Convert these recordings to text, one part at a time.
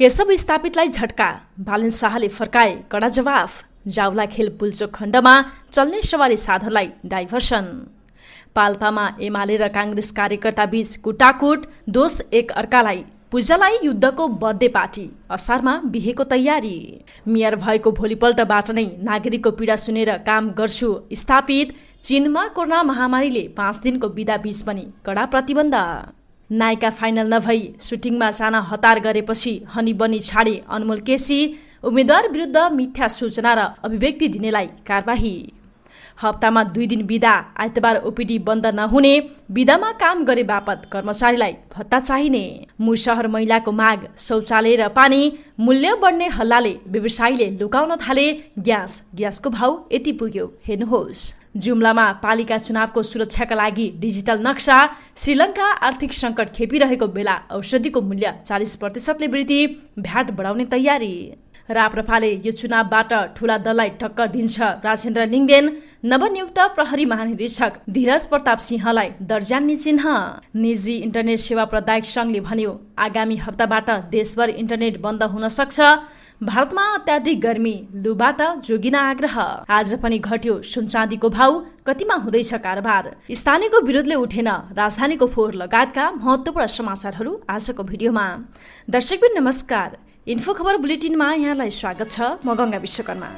केशव स्थापितलाई झट्का, बालेन शाहले फर्काए कडा जवाफ। जाउला खेल पुल्चोक खण्डमा चल्ने सवारी साधनलाई डाइभर्सन। पाल्पामा एमाले र काङ्ग्रेस कार्यकर्ता बीच कुटाकुट, दोष एक अर्कालाई। पूजालाई युद्धको बर्थडे पार्टी, असारमा बिहेको तयारी। मेयर भएको भोलिपल्टबाट नै नागरिकको पीडा सुनेर काम गर्छु स्थापित। चीनमा कोरोना महामारीले 5 दिनको बिदा बीच पनि कडा प्रतिबन्ध। नायिका फाइनल नभई सुटिङमा जान हतार गरेपछि हनी बनी छाडे अनमोल केसी। उम्मेद्वार विरुद्ध मिथ्या सूचना र अभिव्यक्ति दिनेलाई कारबाही। हप्तामा 2 दिन बिदा, आइतबार ओपिडी बन्द नहुने। बिदामा काम गरे बापत कर्मचारीलाई भत्ता चाहिने। मुसहर महिलाको माग, शौचालय र पानी। मूल्य बढ्ने हल्लाले व्यवसायीले लुकाउन थाले ग्यासको भाउ यति पुग्यो हेर्नुहोस्। जुम्लामा पालिका चुनावको सुरक्षाका लागि डिजिटल नक्सा। श्रीलङ्का आर्थिक सङ्कट खेपिरहेको बेला औषधिको मूल्य 40%ले वृद्धि, भ्याट बढाउने तयारी। राप्रपाले यो चुनावबाट ठूला दललाई टक्कर दिन्छ राजेन्द्र लिङ्गदेन। नवनियुक्त प्रहरी महानिरीक्षक धीरज प्रताप सिंहलाई दर्जान्ने चिन्ह। निजी इन्टरनेट सेवा प्रदायक सङ्घले भन्यो आगामी हप्ताबाट देशभर इन्टरनेट बन्द हुन सक्छ। भारतमा अत्याधिक गर्मी, लुबाट जोगिन आग्रह। आज पनि घट्यो सुनचाँदीको भाउ, कतिमा हुँदैछ कारोबार। स्थानीयको विरोधले उठेन राजधानीको फोहोर लगायतका महत्त्वपूर्ण समाचारहरू आजको भिडियोमा। दर्शकबिन नमस्कार, इन्फो खबर बुलेटिनमा यहाँलाई स्वागत छ। म गङ्गा विश्वकर्मा।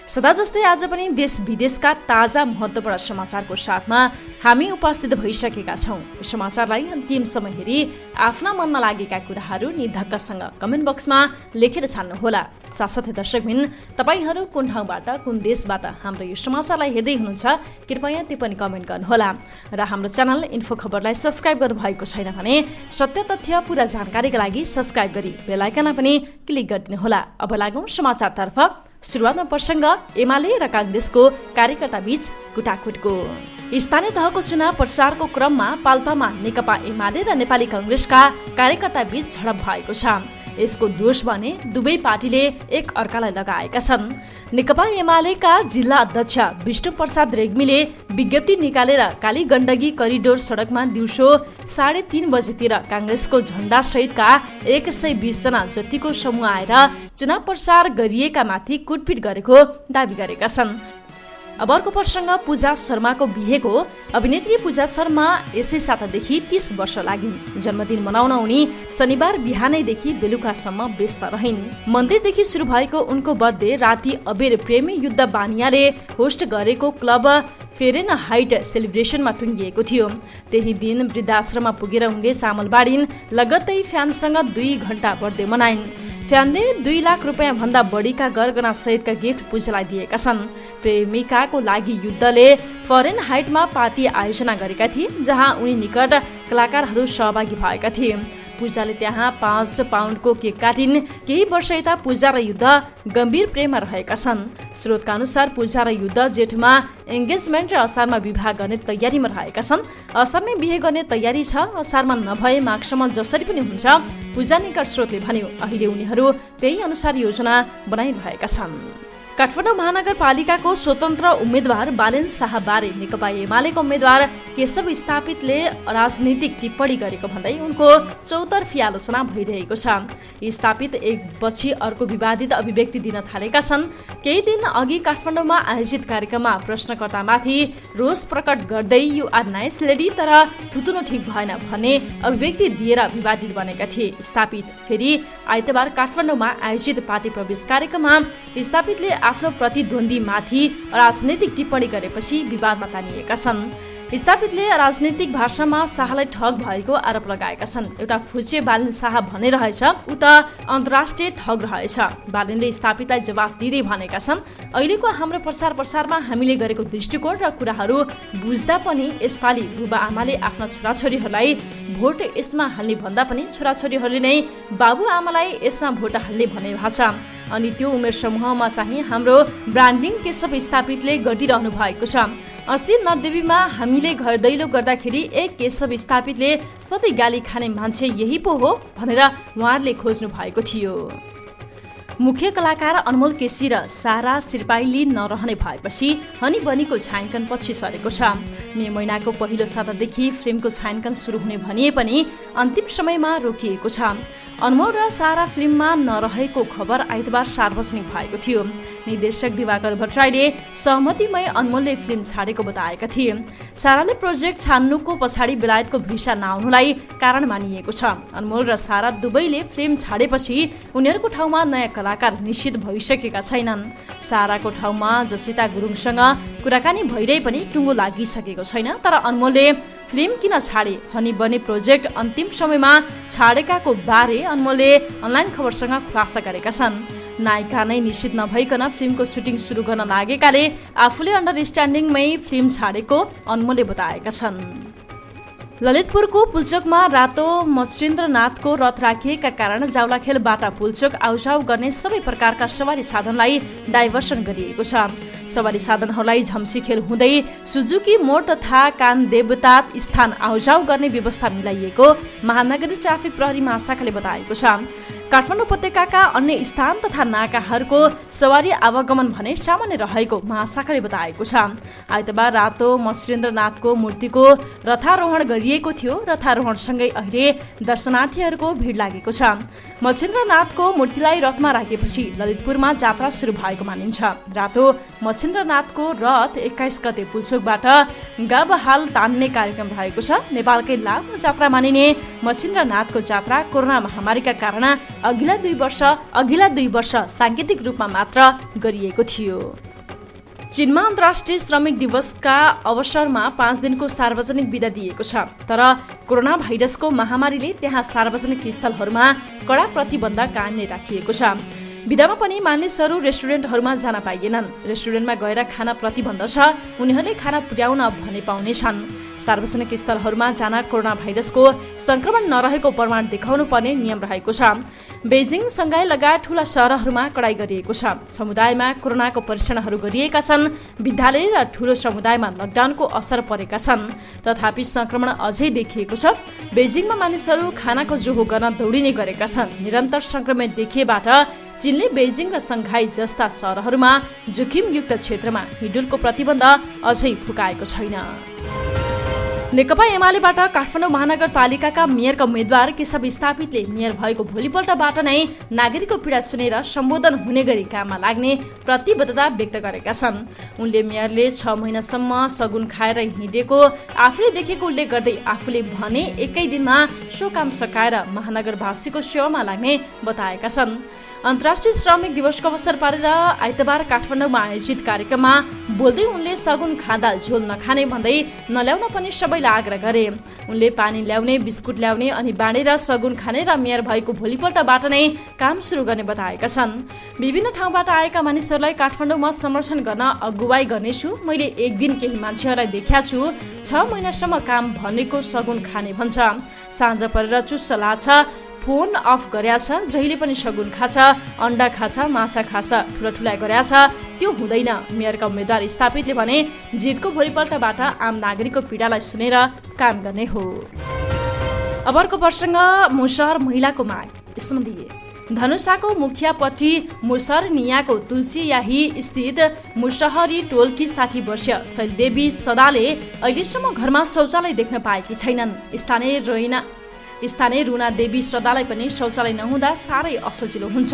सदा जस्तै आज पनि देश विदेशका ताजा महत्त्वपूर्ण समाचारको साथमा हामी उपस्थित भइसकेका छौँ। यो समाचारलाई अन्तिमसम्म हेरी आफ्ना मनमा लागेका कुराहरू निधक्कसँग कमेन्ट बक्समा लेखेर छाड्नुहोला। साथसाथै दर्शकबिन तपाईँहरू कुन ठाउँबाट, कुन देशबाट हाम्रो यो समाचारलाई हेर्दै हुनुहुन्छ कृपया त्यो पनि कमेन्ट गर्नुहोला। र हाम्रो च्यानल इन्फो खबरलाई सब्सक्राइब गर्नुभएको छैन भने सत्य तथ्य पुरा जानकारीका लागि सब्सक्राइब गरी बेल आइकनमा पनि क्लिक गरिदिनुहोला। अब लागौँ समाचारतर्फ। सुरुवातमा प्रसङ्ग एमाले र काङ्ग्रेसको कार्यकर्ता बीच कुटाकुटको। स्थानीय तहको चुनाव प्रचारको क्रममा पाल्पामा नेकपा एमाले र नेपाली काङ्ग्रेसका कार्यकर्ता बीच झडप भएको छ। यसको दोष भने दुवै पार्टीले एक अर्कालाई लगाएका छन्। नेकपा एमालेका जिल्ला अध्यक्ष विष्णु प्रसाद रेग्मीले विज्ञप्ति निकालेर काली गण्डकी करिडोर सडकमा दिउँसो 3:30 बजेतिर काङ्ग्रेसको झण्डा सहितका 120 जना जतिको समूह आएर चुनाव प्रचार गरिएका माथि कुटपिट गरेको दावी गरेका छन्। अब अर्को प्रसङ्ग पूजा शर्माको बिहेको। अभिनेत्री पूजा शर्मा यसै सातादेखि 30 वर्ष लागिन्। जन्मदिन मनाउन उनी शनिबार बिहानैदेखि बेलुकासम्म व्यस्त रहिन्। मन्दिरदेखि सुरु भएको उनको बर्थडे राति अबेर प्रेमी युद्ध बानियाले होस्ट गरेको क्लब फेरेन हाइट सेलिब्रेसनमा टुङ्गिएको थियो। त्यही दिन वृद्धाश्रममा पुगेर उनले चामल बाँडिन्। लगत्तै फ्यानसँग 2 घण्टा बर्थडे मनाइन्। फ्यानले 2 लाख रुपियाँ भन्दा बढीका गरगना सहितका गिफ्ट पूजालाई दिएका छन्। प्रेमिकाको लागि युद्धले फरेन हाइटमा पार्टी आयोजना गरेका थिए, जहाँ उनी निकट कलाकारहरू सहभागी भएका थिए। पूजाले त्यहाँ 5 पाउन्डको केक काटिन्। केही वर्ष यता पूजा र युद्ध गम्भीर प्रेममा रहेका छन्। स्रोतका अनुसार पूजा र युद्ध जेठमा एङ्गेजमेन्ट र असारमा विवाह गर्ने तयारीमा रहेका छन्। असारमै बिहे गर्ने तयारी छ। असारमा नभए माघसम्म जसरी पनि हुन्छ, पूजा निकट स्रोतले भन्यो। अहिले उनीहरू त्यही अनुसार योजना बनाइरहेका छन्। काठमाडौँ महानगरपालिकाको स्वतन्त्र उम्मेद्वार बालेन शाहबारे नेकपा एमालेको उम्मेद्वार केशव स्थापितले राजनीतिक टिप्पणी गरेको भन्दै उनको चौतर्फी आलोचना भइरहेको छ। स्थापित एकपछि अर्को विवादित अभिव्यक्ति दिन थालेका छन्। केही दिन अघि काठमाडौँमा आयोजित कार्यक्रममा प्रश्नकर्तामाथि रोष प्रकट गर्दै यु आर नाइस लेडी तर थुतुनो ठिक भएन भन्ने अभिव्यक्ति दिएर विवादित बनेका थिए। स्थापित फेरि आइतबार काठमाडौँमा आयोजित पार्टी प्रवेश कार्यक्रममा स्थापितले आफ्नो प्रतिद्वन्द्वीमाथि राजनैतिक टिप्पणी गरेपछि विवादमा तानिएका छन्। स्थापितले राजनीतिक भाषामा शाहलाई ठग भएको आरोप लगाएका छन्। एउटा फुच्चे बालेन शाह भन्ने रहेछ, उ त अन्तर्राष्ट्रिय ठग रहेछ। बालेनले स्थापितलाई जवाफ दिँदै भनेका छन्, अहिलेको हाम्रो प्रचारमा हामीले गरेको दृष्टिकोण र कुराहरू बुझ्दा पनि यसपालि बुबा आमाले आफ्ना छोराछोरीहरूलाई भोट यसमा हाल्ने भन्दा पनि छोराछोरीहरूले नै बाबु आमालाई यसमा भोट हाल्ने भन्ने भएको छ। अनि त्यो उमेर समूहमा चाहिँ हाम्रो ब्रान्डिङ केशव स्थापितले गरिदिरहनु भएको छ। अस्ति नदेवीमा हामीले घर दैलो गर्दाखेरि एक केशव स्थापितले सधैँ गाली खाने मान्छे यही पो हो भनेर उहाँहरूले खोज्नु भएको थियो। मुख्य कलाकार अनमोल केसी र सारा सिरपाइली नरहने भएपछि हनी बनीको छायाङ्कन पछि सरेको छ। मे महिनाको पहिलो सातादेखि फिल्मको छायाङ्कन सुरु हुने भनिए पनि अन्तिम समयमा रोकिएको छ। अनमोल र सारा फिल्ममा नरहेको खबर आइतबार सार्वजनिक भएको थियो। निर्देशक दिवाकर भट्टराईले सहमतिमै अनमोलले फिल्म छाडेको बताएका थिए। साराले प्रोजेक्ट छान्नुको पछाडि बेलायतको भिसा नआउनुलाई कारण मानिएको छ। अनमोल र सारा दुवैले फिल्म छाडेपछि उनीहरूको ठाउँमा नयाँ कलाकार निश्चित भइसकेका छैनन्। साराको ठाउँमा जसिता गुरुङसँग कुराकानी भइरहे पनि टुङ्गो लागिसकेको छैन। तर अनमोलले फिल्म किन छाडे, हनी बनी प्रोजेक्ट अन्तिम समयमा छाडेकाको बारे अनमोलले अनलाइन खबरसँग खुलासा गरेका छन्। नायिका नै निश्चित नभइकन फिल्मको सुटिङ सुरु गर्न लागेकाले आफूले अन्डरस्ट्यान्डिङमै फिल्म छाडेको अनमोलले बताएका छन्। ललितपुरको पुल्चोकमा रातो मच्छिन्द्रनाथको रथ राखिएका कारण जावलाखेलबाट पुल्चोक आउजाउ गर्ने सबै प्रकारका सवारी साधनलाई डाइभर्सन गरिएको छ। सवारी साधनहरूलाई झम्सी खेल हुँदै सुजुकी मोड तथा कानदेवता स्थान आउजाउ गर्ने व्यवस्था मिलाइएको महानगरी ट्राफिक प्रहरी महाशाखाले बताएको छ। काठमाडौँ उपत्यकाका अन्य स्थान तथा नाकाहरूको सवारी आवागमन भने सामान्य रहेको महाशाखाले बताएको छ। आइतबार रातो मच्छिन्द्रनाथको मूर्तिको रथारोहण गरिएको थियो। रथारोहणसँगै अहिले दर्शनार्थीहरूको भिड लागेको छ। मच्छिन्द्रनाथको मूर्तिलाई रथमा राखेपछि ललितपुरमा जात्रा सुरु भएको मानिन्छ। रातो मच्छिन्द्रनाथको रथ 21 गते पुल्चोकबाट गाबहाल तान्ने कार्यक्रम भएको छ। नेपालकै लामो जात्रा मानिने मच्छिन्द्रनाथको जात्रा कोरोना महामारीका कारण अघिल्ला दुई वर्ष सांकेतिक रूपमा मात्र गरिएको थियो। चीनमा अन्तर्राष्ट्रिय श्रमिक दिवसका अवसरमा 5 दिनको सार्वजनिक बिदा दिएको छ। तर कोरोना भाइरसको महामारीले त्यहाँ सार्वजनिक स्थलहरूमा कडा प्रतिबन्ध कायम नै राखिएको छ। बिदामा पनि मानिसहरू रेस्टुरेन्टहरूमा जान पाइएनन्। रेस्टुरेन्टमा गएर खाना प्रतिबन्ध छ। उनीहरूले खाना पुर्याउन भने पाउनेछन्। सार्वजनिक स्थलहरूमा जान कोरोना भाइरसको संक्रमण नरहेको प्रमाण देखाउनु पर्ने नियम रहेको छ। बेजिङ, सङ्घाई लगायत ठूला सहरहरूमा कडाई गरिएको छ। समुदायमा कोरोनाको परीक्षणहरू गरिएका छन्। विद्यालय र ठूलो समुदायमा लकडाउनको असर परेका छन्। तथापि संक्रमण अझै देखिएको छ। बेजिङमा मानिसहरू खानाको जोहो गर्न दौडिने गरेका छन्। निरन्तर संक्रमित देखिएबाट चीनले बेजिङ र सङ्घाई जस्ता सहरहरूमा जोखिमयुक्त क्षेत्रमा हिडुलको प्रतिबन्ध अझै फुकाएको छैन। नेकपा एमालेबाट काठमाडौँ महानगरपालिकाका मेयरका उम्मेद्वार केशव स्थापितले मेयर भएको भोलिपल्टबाट नै नागरिकको पीडा सुनेर सम्बोधन हुने गरी काममा लाग्ने प्रतिबद्धता व्यक्त गरेका छन्। उनले मेयरले 6 महिनासम्म सगुन खाएर हिँडेको आफूले देखेको उल्लेख गर्दै आफूले भने एकै दिनमा सो काम सकाएर महानगरवासीको सेवामा लाग्ने बताएका छन्। अन्तर्राष्ट्रिय श्रमिक दिवसको अवसर पारेर आइतबार काठमाडौँमा आयोजित कार्यक्रममा बोल्दै उनले सगुन खाँदा झोल नखाने भन्दै नल्याउन पनि सबैलाई आग्रह गरे। उनले पानी ल्याउने, बिस्कुट ल्याउने अनि बाँडेर सगुन खाने र मेयर भएको भोलिपल्टबाट नै काम सुरु गर्ने बताएका छन्। विभिन्न ठाउँबाट आएका मानिसहरूलाई काठमाडौँमा समर्थन गर्न अगुवाई गर्नेछु। मैले एक दिन केही मान्छेहरूलाई देख्या छु 6 महिनासम्म काम भनेको सगुन खाने भन्छ। साँझ परेर चुस्स लाग्छ, फोन अफ गरेछ, जहिले पनि सगुन खाछ, अन्डा खाछ, माछा खाछ, ठुला गरेछ, त्यो हुँदैन। मेयरका उम्मेद्वार स्थापितले भने जितको भोलिपल्टबाट आम नागरिकको पीडालाई सुनेर काम गर्ने हो। अबको प्रसङ्ग मुसहर महिलाको माग सम्बन्धी। धनुषाको मुखियापट्टि मुसरनियाको तुलसीयाही स्थित मुसहरी टोलकी 60 वर्षीय शैलदेवी सदाले अहिलेसम्म घरमा शौचालय देख्न पाएकी छैनन्। स्थानीय रुना देवी श्रद्धालाई पनि शौचालय नहुँदा साह्रै असजिलो हुन्छ।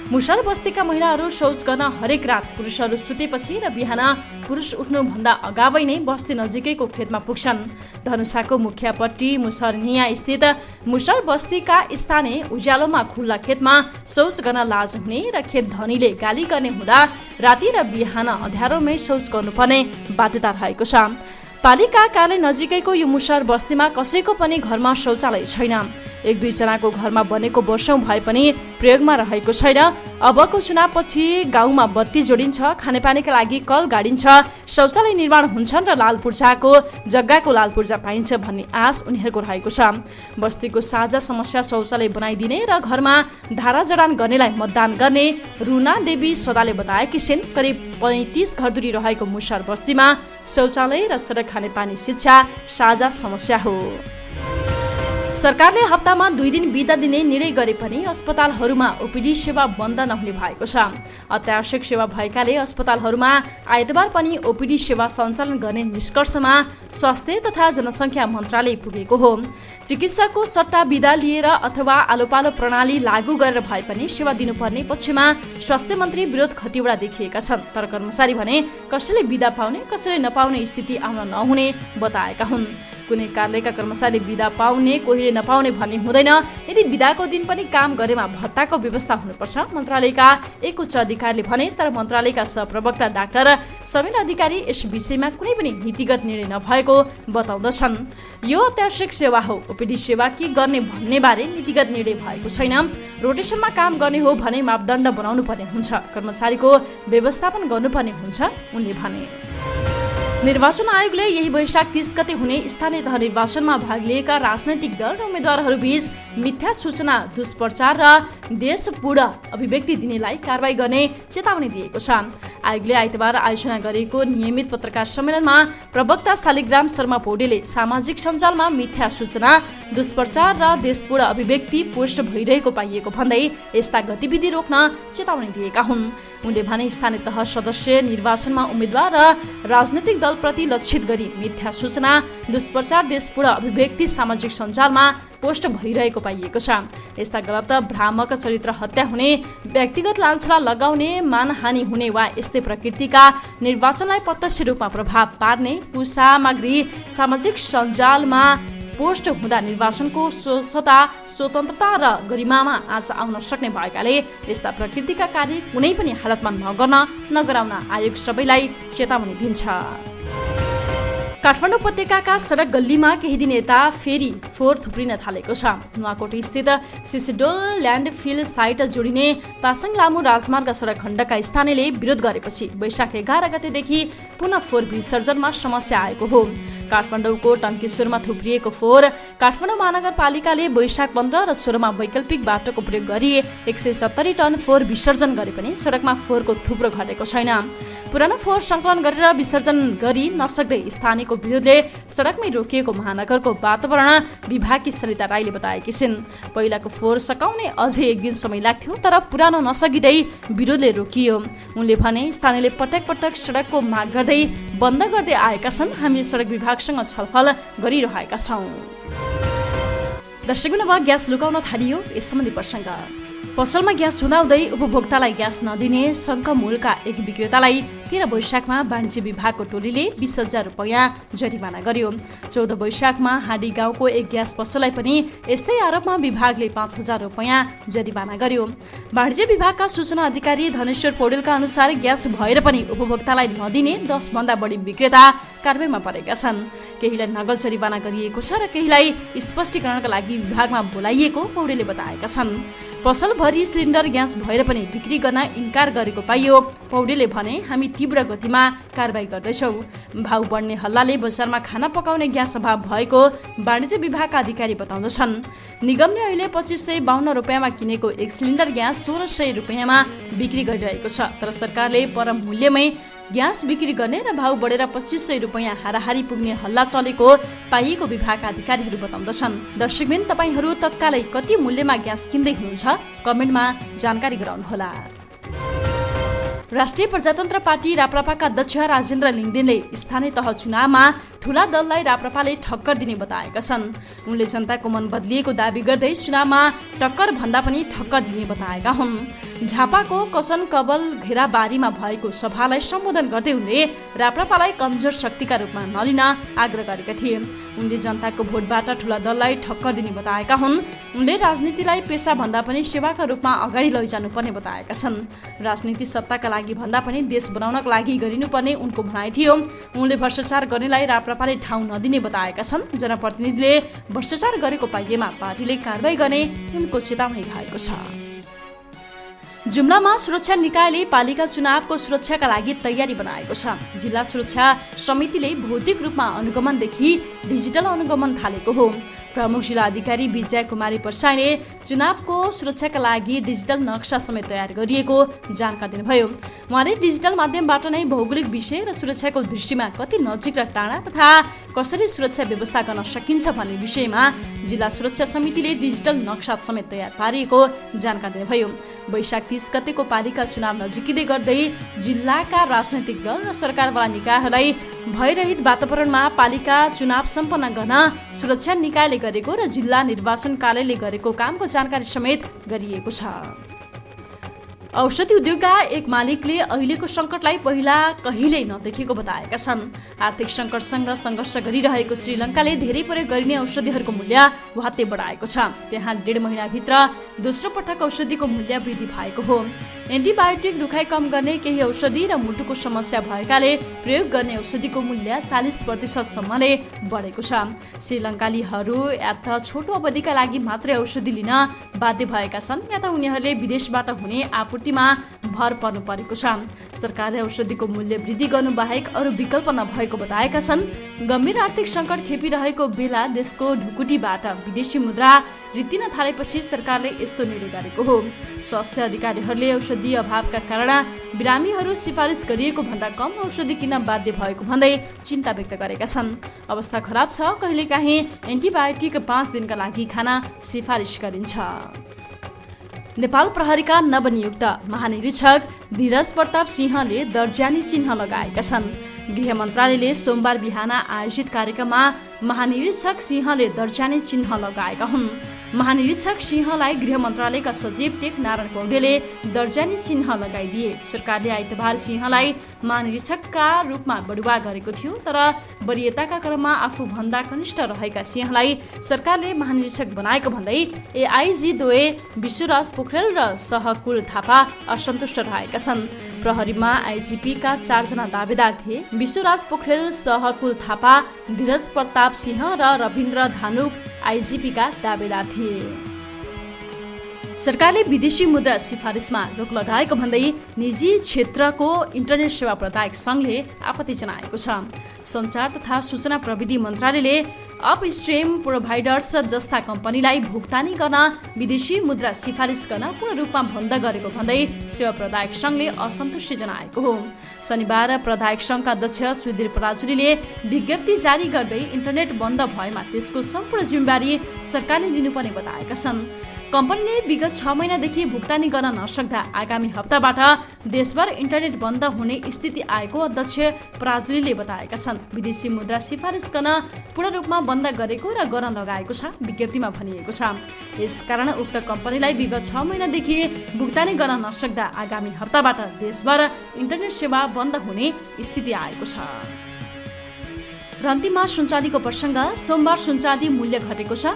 मुसहर बस्तीका महिलाहरू शौच गर्न हरेक रात पुरुषहरू सुतेपछि र बिहान पुरुष उठ्नुभन्दा अगावै नै बस्ती नजिकैको खेतमा पुग्छन्। धनुषाको मुखियापट्टि मुसरनिया स्थित मुसहर बस्तीका स्थानीय उज्यालोमा खुल्ला खेतमा शौच गर्न लाज हुने र खेत धनीले गाली गर्ने हुँदा राति र बिहान अँध्यारोमै शौच गर्नुपर्ने बाध्यता रहेको छ। पालिका कार्यालय नजिकैको यो मुसहर बस्तीमा कसैको पनि घरमा शौचालय छैन। 1-2 जनाको घरमा बनेको वर्षौं भए पनि प्रयोगमा रहेको छैन। अबको चुनावपछि गाउँमा बत्ती जोडिन्छ, खानेपानीका लागि कल गाडिन्छ, शौचालय निर्माण हुन्छन् र लाल पूर्जाको जग्गाको लाल पूर्जा पाइन्छ भन्ने आश उनीहरूको रहेको छ। बस्तीको साझा समस्या शौचालय बनाइदिने र घरमा धारा जडान गर्नेलाई मतदान गर्ने रुना देवी सदाले बताएकी छिन्। करिब 35 घरधुरी रहेको मुसहर बस्तीमा शौचालय र सडक, खानेपानी, शिक्षा साझा समस्या हो। सरकारले हप्तामा 2 दिन बिदा दिने निर्णय गरे पनि अस्पतालहरूमा ओपीडी सेवा बन्द नहुने भएको छ। अत्यावश्यक सेवा भएकाले अस्पतालहरूमा आइतबार पनि ओपीडी सेवा सञ्चालन गर्ने निष्कर्षमा स्वास्थ्य तथा जनसङ्ख्या मन्त्रालय पुगेको हो। चिकित्साको सट्टा बिदा लिएर अथवा आलोपालो प्रणाली लागू गरेर भए पनि सेवा दिनुपर्ने पक्षमा स्वास्थ्य मन्त्री विरोध खतिवडा देखिएका छन्। तर कर्मचारी भने कसैले बिदा पाउने कसैले नपाउने स्थिति आउन नहुने बताएका हुन्। कुनै कार्यालयका कर्मचारी बिदा पाउने कोहीले नपाउने भन्ने हुँदैन। यदि बिदाको दिन पनि काम गरेमा भत्ताको व्यवस्था हुनुपर्छ मन्त्रालयका एक उच्च अधिकारीले भने। तर मन्त्रालयका सहप्रवक्ता डाक्टर समीर अधिकारी यस विषयमा कुनै पनि नीतिगत निर्णय नभएको बताउँदछन्। यो अत्यावश्यक सेवा हो, ओपीडी सेवा के गर्ने भन्ने बारे नीतिगत निर्णय भएको छैन। रोटेसनमा काम गर्ने हो भने मापदण्ड बनाउनु पर्ने हुन्छ, कर्मचारीको व्यवस्थापन गर्नुपर्ने हुन्छ उनले भने। निर्वाचन आयोगले यही वैशाख 30 गते हुने स्थानीय तह निर्वाचनमा भाग लिएका राजनैतिक दल र उम्मेद्वारहरूबीच मिथ्या सूचना, दुष्प्रचार र देशपूर्ण अभिव्यक्ति दिनेलाई कारबाही गर्ने चेतावनी दिएको छ। आयोगले आइतबार आयोजना गरेको नियमित पत्रकार सम्मेलनमा प्रवक्ता शालिग्राम शर्मा पौडेलले सामाजिक सञ्जालमा मिथ्या सूचना, दुष्प्रचार र देशपूर्ण अभिव्यक्ति पोस्ट भइरहेको पाइएको भन्दै यस्ता गतिविधि रोक्न चेतावनी दिएका हुन्। उनले भने स्थानीय तह सदस्य निर्वाचनमा उम्मेद्वार र राजनैतिक दलप्रति लक्षित गरी मिथ्या सूचना, दुष्प्रचार, देशपूर्ण अभिव्यक्ति सामाजिक सञ्जालमा पोस्ट भइरहेको पाइएको छ। यस्ता गलत भ्रामक चरित्र हत्या हुने, व्यक्तिगत लान्छना लगाउने, मानहानि हुने वा यस्तै प्रकृतिका निर्वाचनलाई प्रत्यक्ष रूपमा प्रभाव पार्ने कुसामग्री सामाजिक सञ्जालमा पोस्ट हुँदा निर्वाचनको स्वच्छता, स्वतन्त्रता र गरिमामा आँच आउन सक्ने भएकाले यस्ता प्रकृतिका कार्य कुनै पनि हालतमा नगराउन आयोग सबैलाई चेतावनी दिन्छ। काठमाडौँ उपत्यकाका सडक गल्लीमा केही दिन यता फेरि फोहोर थुप्रिन थालेको छ। नुवाकोट स्थित सिसिडोल ल्यान्डफिल साइट जोडिने पासाङ लामु राजमार्ग सडक खण्डका स्थानीयले विरोध गरेपछि वैशाख 11 गतेदेखि पुनः फोहोर विसर्जनमा समस्या आएको हो। काठमाडौँको टङ्केश्वरमा थुप्रिएको फोहोर काठमाडौँ महानगरपालिकाले वैशाख 15 र 16 मा वैकल्पिक बाटोको प्रयोग गरी 170 टन फोहोर विसर्जन गरे पनि सडकमा फोहोरको थुप्रो घटेको छैन। पुरानो फोहोर सङ्कलन गरेर विसर्जन गरी नसक्दै स्थानीयको विरोधले सडकमै रोकिएको महानगरको वातावरण विभागकी सरिता राईले बताएकी छिन्। पहिलाको फोहोर सकाउने अझै 1 दिन समय लाग्थ्यो, तर पुरानो नसकिँदै विरोधले रोकियो। उनले भने स्थानीयले पटक पटक सडकको माग गर्दै बन्द गर्दै आएका छन्। हामीले सडक विभागसँग छलफल गरिरहेका छौँ। दर्शकबिन अब ग्यास लुकाउन थालियो यस सम्बन्धी प्रसङ्ग। पसलमा ग्यास हुँदाहुँदै उपभोक्तालाई ग्यास नदिने शङ्खमूलका एक विक्रेतालाई 13 वैशाखमा वाणिज्य विभागको टोलीले 20,000 रुपैयाँ जरिवाना गर्यो। 14 वैशाखमा हाडी गाउँको एक ग्यास पसललाई पनि यस्तै आरोपमा विभागले 5,000 रुपैयाँ जरिवाना गर्यो। वाणिज्य विभागका सूचना अधिकारी धनेश्वर पौडेलका अनुसार ग्यास भएर पनि उपभोक्तालाई नदिने 10 भन्दा बढी विक्रेता कारबाहीमा परेका छन्। केहीलाई नगद जरिवाना गरिएको छ र केहीलाई स्पष्टीकरणका लागि विभागमा बोलाइएको पौडेलले बताएका छन्। पसलभरि सिलिन्डर ग्यास भएर पनि बिक्री गर्न इन्कार गरेको पाइयो। पौडेलले भने हामी तीव्र गतिमा कारबाही गर्दैछौँ। भाउ बढ्ने हल्लाले बजारमा खाना पकाउने ग्यास अभाव भएको वाणिज्य विभागका अधिकारी बताउँदछन्। निगमले अहिले 2552 रुपैयाँमा किनेको एक सिलिन्डर ग्यास 1600 रुपैयाँमा बिक्री गरिरहेको छ। तर सरकारले परम मूल्यमै ग्यास बिक्री गर्ने र भाउ बढेर 2500 रुपैयाँ हाराहारी पुग्ने हल्ला चलेको पाइएको विभागका अधिकारीहरू बताउँदछन्। दर्शकबिन तपाईहरू तत्कालै कति मूल्यमा ग्यास किन्दै हुनुहुन्छ कमेन्टमा जानकारी गराउनुहोला। राष्ट्रिय प्रजातन्त्र पार्टी राप्रपाका अध्यक्ष राजेन्द्र लिङदेनले स्थानीय तह चुनावमा ठूला दललाई राप्रपाले ठक्कर दिने बताएका छन्। उनले जनताको मन बदलिएको दावी गर्दै चुनावमा टक्कर भन्दा पनि ठक्कर दिने बताएका हुन्। झापाको कसन कबल घेराबारीमा भएको सभालाई सम्बोधन गर्दै उनले राप्रपालाई कमजोर शक्तिका रूपमा नलिन आग्रह गरेका थिए। उनले जनताको भोटबाट ठूला दललाई ठक्कर दिने बताएका हुन्। उनले राजनीतिलाई पेसा भन्दा पनि सेवाका रूपमा अगाडि लैजानुपर्ने बताएका छन्। राजनीति सत्ताका लागि भन्दा पनि देश बनाउनका लागि गरिनुपर्ने उनको भनाइ थियो। उनले भ्रष्टाचार गर्नेलाई राप्रपाले ठाउँ नदिने बताएका छन्। जनप्रतिनिधिले भ्रष्टाचार गरेको पाइएमा पार्टीले कारबाही गर्ने उनको चेतावनी भएको छ। जुम्लामा सुरक्षा निकायले पालिका चुनावको सुरक्षाका लागि तयारी बनाएको छ। जिल्ला सुरक्षा समितिले भौतिक रूपमा अनुगमनदेखि डिजिटल अनुगमन थालेको हो। प्रमुख जिल्ला अधिकारी विजय कुमारी प्रसाईले चुनावको सुरक्षाका लागि डिजिटल नक्सा समेत तयार गरिएको जानकारी दिनुभयो। उहाँले डिजिटल माध्यमबाट नै भौगोलिक विषय र सुरक्षाको दृष्टिमा कति नजिक र टाढा तथा कसरी सुरक्षा व्यवस्था गर्न सकिन्छ भन्ने विषयमा जिल्ला सुरक्षा समितिले डिजिटल नक्सा समेत तयार पारिएको जानकारी दिनुभयो। वैशाख 30 गतेको पालिका चुनाव नजिकिँदै गर्दै जिल्लाका राजनैतिक दल र सरकारवाला निकायहरूलाई भयरहित वातावरणमा पालिका चुनाव सम्पन्न गर्न सुरक्षा निकायले गरेको र जिल्ला निर्वाचन कार्यालयले गरेको कामको जानकारी समेत गरिएको छ। औषधि उद्योगका एक मालिकले अहिलेको सङ्कटलाई पहिला कहिल्यै नदेखेको बताएका छन्। आर्थिक सङ्कटसँग सङ्घर्ष गरिरहेको श्रीलङ्काले धेरै प्रयोग गरिने औषधिहरूको मूल्य वात्तै बढाएको छ। त्यहाँ 1.5 महिनाभित्र दोस्रो पटक औषधिको मूल्य वृद्धि भएको हो। एन्टिबायोटिक दुखाइ कम गर्ने केही औषधि र मुटुको समस्या भएकाले प्रयोग गर्ने औषधिको मूल्य 40% सम्मले बढेको छ। श्रीलङ्कालीहरू या त छोटो अवधिका लागि मात्रै औषधि लिन बाध्य भएका छन् या त उनीहरूले विदेशबाट हुने आपूर्तिमा भर पर्नु परेको छ। सरकारले औषधिको मूल्य वृद्धि गर्नु बाहेक अरू विकल्प नभएको बताएका छन्। गम्भीर आर्थिक सङ्कट खेपिरहेको बेला देशको ढुकुटीबाट विदेशी मुद्रा रित्तिन थालेपछि सरकारले यस्तो निर्णय गरेको हो। स्वास्थ्य अधिकारीहरूले औषधि अभावका कारण बिरामीहरू सिफारिस गरिएको भन्दा कम औषधि किन्न बाध्य भएको भन्दै चिन्ता व्यक्त गरेका छन्। अवस्था खराब छ, कहिलेकाहीँ एन्टिबायोटिक 5 दिनका लागि खान सिफारिस गरिन्छ। नेपाल प्रहरीका नवनियुक्त महानिरीक्षक धीरज प्रताप सिंहले दर्जानी चिन्ह लगाएका छन्। गृह मन्त्रालयले सोमबार बिहान आयोजित कार्यक्रममा महानिरीक्षक सिंहले दर्जानी चिन्ह लगाएका हुन्। महानिरीक्षक सिंहलाई गृह मन्त्रालयका सचिव टेक नारायण पौडेलले दर्जानी चिन्ह लगाइदिए। सरकारले आइतबार सिंहलाई महानिरीक्षकका रूपमा बढुवा गरेको थियो, तर वरियताका क्रममा आफूभन्दा कनिष्ठ रहेका सिंहलाई सरकारले महानिरीक्षक बनाएको भन्दै एआइजी द्वय विश्वराज पोखरेल र सहकुल थापा असन्तुष्ट रहेका छन्। प्रहरीमा आइजिपीका 4 जना दावेदार थिए। विश्वराज पोखरेल, सहकुल थापा, धीरज प्रताप सिंह र रविन्द्र धानुक आइजिपीका दावेदार थिए। सरकारले विदेशी मुद्रा सिफारिसमा रोक लगाएको भन्दै निजी क्षेत्रको इन्टरनेट सेवा प्रदायक सङ्घले आपत्ति जनाएको छ। सञ्चार तथा सूचना प्रविधि मन्त्रालयले अपस्ट्रिम प्रोभाइडर्स जस्ता कम्पनीलाई भुक्तानी गर्न विदेशी मुद्रा सिफारिस गर्न पूर्ण रूपमा बन्द गरेको भन्दै सेवा प्रदायक सङ्घले असन्तुष्टि जनाएको हो। शनिबार प्रदायक सङ्घका अध्यक्ष सुधीर पराजुलीले विज्ञप्ति जारी गर्दै इन्टरनेट बन्द भएमा त्यसको सम्पूर्ण जिम्मेवारी सरकारले लिनुपर्ने बताएका छन्। कम्पनीले विगत 6 महिनादेखि भुक्तानी गर्न नसक्दा आगामी हप्ताबाट देशभर इन्टरनेट बन्द हुने स्थिति आएको अध्यक्ष पराजुलीले बताएका छन्। विदेशी मुद्रा सिफारिस गर्न पूर्ण रूपमा बन्द गरेको र गर्न लगाएको छ विज्ञप्तिमा भनिएको छ। यसकारण उक्त कम्पनीलाई विगत 6 महिनादेखि भुक्तानी गर्न नसक्दा आगामी हप्ताबाट देशभर इन्टरनेट सेवा बन्द हुने स्थिति आएको छ। र अन्तिममा सुनचाँदीको प्रसङ्ग। सोमबार सुनचाँदी मूल्य घटेको छ।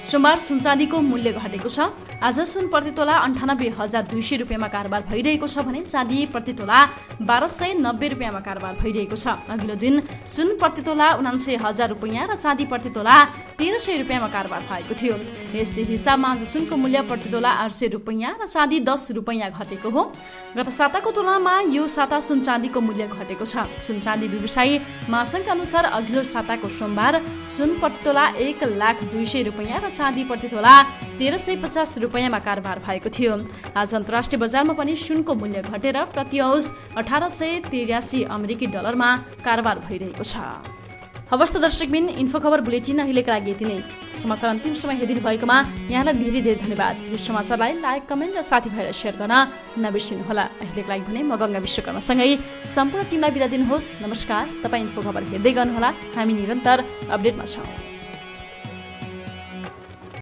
सोमबार सुनचाँदीको मूल्य घटेको छ। आज सुन प्रतितोला 98,200 रुपियाँमा कारोबार भइरहेको छ भने चाँदी प्रतितोला 1,290 रुपियाँमा कारोबार भइरहेको छ। अघिल्लो दिन सुन प्रतितोला 79,000 रुपियाँ र चाँदी प्रतितोला 1,300 रुपियाँमा कारोबार भएको थियो। यसै हिसाबमा आज सुनको मूल्य प्रतितोला 800 रुपियाँ र चाँदी 10 रुपियाँ घटेको हो। गत साताको तुलनामा यो साता सुन चाँदीको मूल्य घटेको छ। सुन चाँदी व्यवसायी महासङ्घका अनुसार अघिल्लो साताको सोमबार सुन प्रतितोला 1,02,000 रुपियाँ र चाँदी प्रतितोला 1,350 रुपियाँमा कारोबार भएको थियो। आज अन्तर्राष्ट्रिय बजारमा पनि सुनको मूल्य घटेर प्रति औज 1,883 अमेरिकी डलरमा कारोबार भइरहेको छ। हवस् त दर्शकबिन, इन्फो खबर बुलेटिन अहिलेका लागि यति नै। समाचार अन्तिम समय हेरिदिनु भएकोमा यहाँलाई धेरै धेरै धन्यवाद। यो समाचारलाई लाइक, कमेन्ट र साथीभाइलाई सेयर गर्न नबिर्सिनुहोला। अहिलेका लागि भने म गङ्गा विश्वकर्मासँगै सम्पूर्ण टिमलाई बिदा दिनुहोस्। नमस्कार। तपाईँ इन्फो खबर हेर्दै गर्नुहोला। हामी निरन्तर अपडेटमा छौँ।